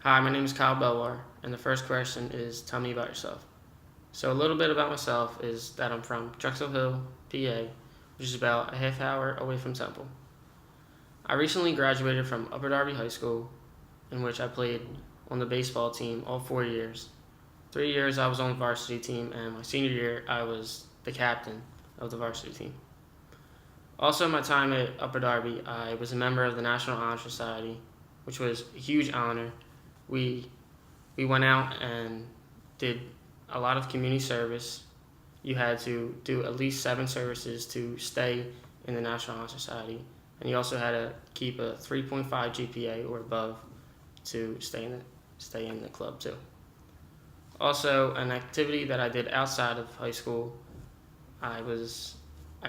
Hi, my name is Kyle Bellwoar, and the first question is tell me about yourself. So, a little bit about myself is that I'm from Drexel Hill, PA, which is about a half hour away from Temple. I recently graduated from Upper Darby High School, in which I played on the baseball team all 4 years. 3 years I was on the varsity team, and my senior year I was the captain of the varsity team. Also, my time at Upper Darby, I was a member of the National Honor Society, which was a huge honor. We we went out and did a lot of community service. You had to do at least 7 services to stay in the National Honor Society, and you also had to keep a 3.5 GPA or above to stay in the club too. Also, an activity that I did outside of high school, I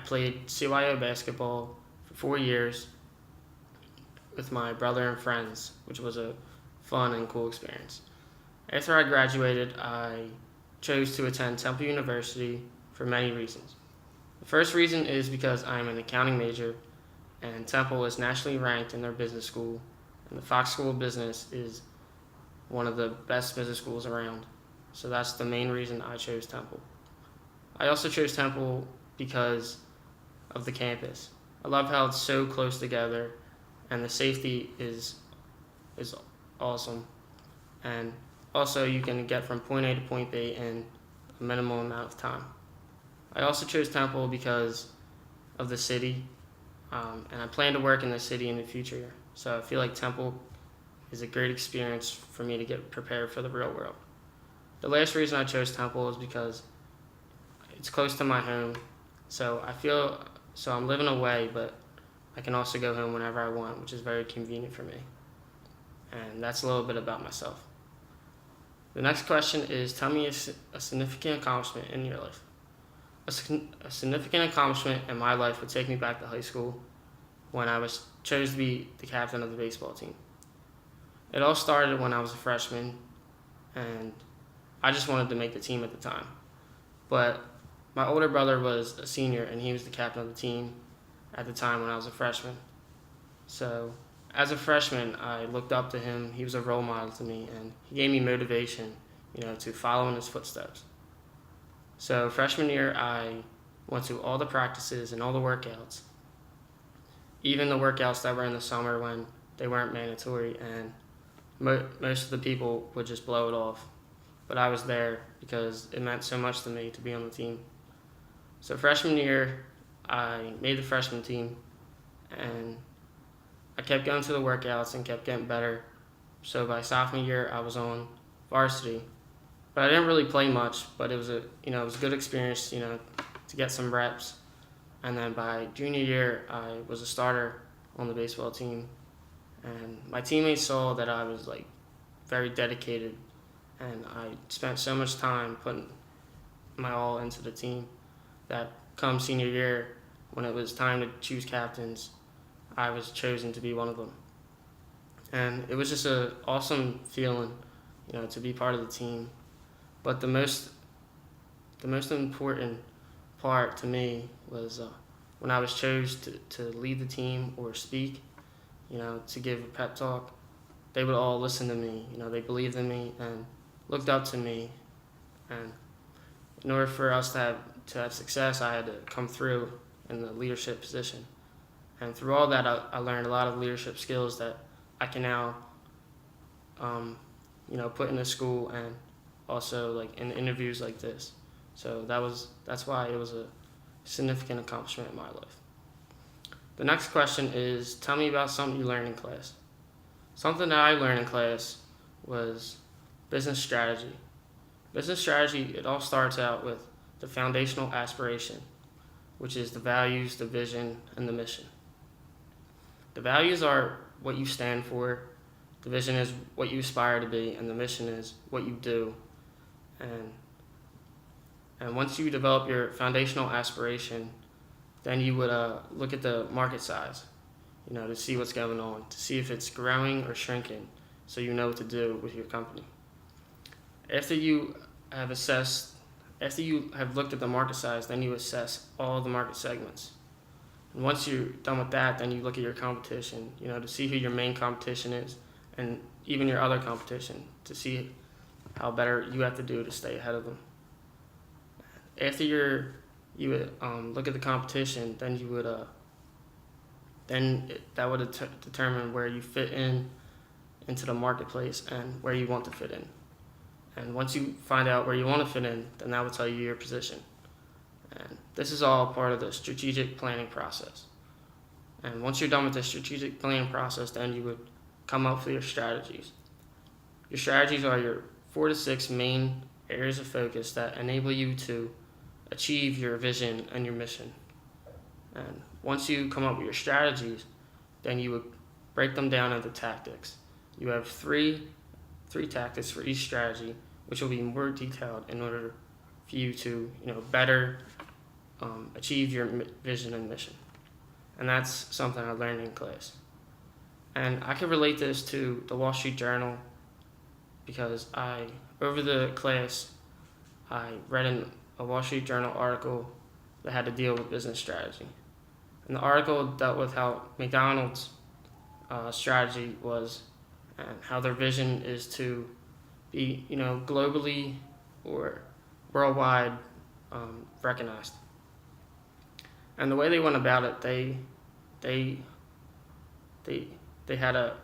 played CYO basketball for 4 years with my brother and friends, which was a fun and cool experience. After I graduated, I chose to attend Temple University for many reasons. The first reason is because I'm an accounting major, and Temple is nationally ranked in their business school, and the Fox School of Business is one of the best business schools around. So that's the main reason I chose Temple. I also chose Temple because of the campus. I love how it's so close together, and the safety is awesome. And also, you can get from point A to point B in a minimal amount of time. I also chose Temple because of the city, and I plan to work in the city in the future. So I feel like Temple is a great experience for me to get prepared for the real world. The last reason I chose Temple is because it's close to my home. So I'm living away, but I can also go home whenever I want, which is very convenient for me. And that's a little bit about myself. The next question is tell me a significant accomplishment in your life. A significant accomplishment in my life would take me back to high school when chose to be the captain of the baseball team. It all started when I was a freshman, and I just wanted to make the team at the time. But my older brother was a senior, and he was the captain of the team at the time when I was a freshman. So as a freshman, I looked up to him. He was a role model to me, and he gave me motivation, to follow in his footsteps. So freshman year, I went to all the practices and all the workouts, even the workouts that were in the summer when they weren't mandatory, and most of the people would just blow it off. But I was there because it meant so much to me to be on the team. So freshman year, I made the freshman team, and I kept going to the workouts and kept getting better. So by sophomore year, I was on varsity, but I didn't really play much. But it was a good experience, to get some reps. And then by junior year, I was a starter on the baseball team, and my teammates saw that I was very dedicated, and I spent so much time putting my all into the team that come senior year, when it was time to choose captains, I was chosen to be one of them. And it was just an awesome feeling, to be part of the team. But the most important part to me was when I was chosen to lead the team or speak, to give a pep talk. They would all listen to me. They believed in me and looked up to me. And in order for us to have success, I had to come through in the leadership position. And through all that, I learned a lot of leadership skills that I can now, put in the school and also in interviews like this. So that's why it was a significant accomplishment in my life. The next question is, tell me about something you learned in class. Something that I learned in class was business strategy. Business strategy, it all starts out with the foundational aspiration, which is the values, the vision, and the mission. The values are what you stand for, the vision is what you aspire to be, and the mission is what you do. And once you develop your foundational aspiration, then you would look at the market size, to see what's going on, to see if it's growing or shrinking, so you know what to do with your company. After you have looked at the market size, then you assess all the market segments. And once you're done with that, then you look at your competition, to see who your main competition is, and even your other competition to see how better you have to do to stay ahead of them. After you would look at the competition, then you would that would determine where you fit into the marketplace and where you want to fit in. And once you find out where you want to fit in, then that will tell you your position. And this is all part of the strategic planning process. And once you're done with the strategic planning process, then you would come up with your strategies. Your strategies are your 4 to 6 main areas of focus that enable you to achieve your vision and your mission. And once you come up with your strategies, then you would break them down into tactics. You have three tactics for each strategy, which will be more detailed in order for you to better achieve your vision and mission. And that's something I learned in class. And I can relate this to the Wall Street Journal because over the class, I read a Wall Street Journal article that had to deal with business strategy. And the article dealt with how McDonald's strategy was and how their vision is to be, globally or worldwide recognized. And the way they went about it, they had a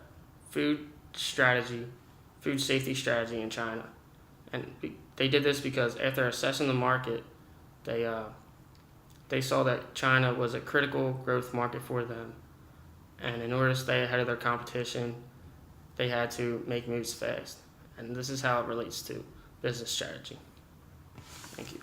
food safety strategy in China, and they did this because after assessing the market, they saw that China was a critical growth market for them, and in order to stay ahead of their competition, they had to make moves fast. And this is how it relates to business strategy. Thank you.